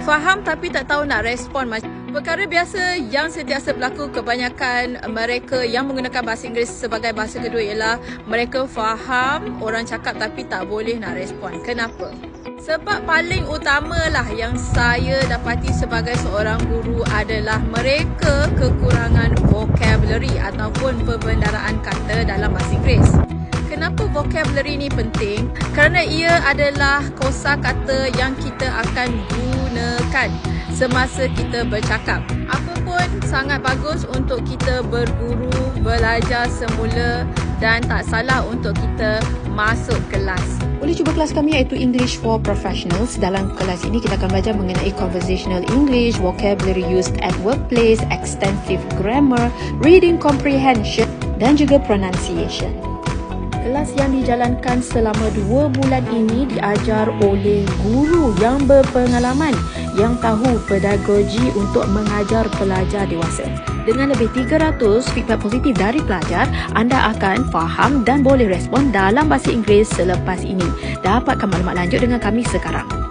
Faham tapi tak tahu nak respon. Perkara biasa yang sentiasa berlaku kebanyakan mereka yang menggunakan bahasa Inggeris sebagai bahasa kedua ialah mereka faham orang cakap tapi tak boleh nak respon. Kenapa? Sebab paling utamalah yang saya dapati sebagai seorang guru adalah mereka kekurangan vocabulary ataupun perbendaharaan kata dalam bahasa Inggeris. Kenapa vocabulary ni penting? Kerana ia adalah kosakata yang kita akan gunakan semasa kita bercakap. Apa pun sangat bagus untuk kita berguru, belajar semula dan tak salah untuk kita masuk kelas. Boleh cuba kelas kami iaitu English for Professionals. Dalam kelas ini kita akan belajar mengenai conversational English, vocabulary used at workplace, extensive grammar, reading comprehension dan juga pronunciation. Kelas yang dijalankan selama 2 bulan ini diajar oleh guru yang berpengalaman yang tahu pedagogi untuk mengajar pelajar dewasa. Dengan lebih 300 feedback positif dari pelajar, anda akan faham dan boleh respon dalam bahasa Inggeris selepas ini. Dapatkan maklumat lanjut dengan kami sekarang.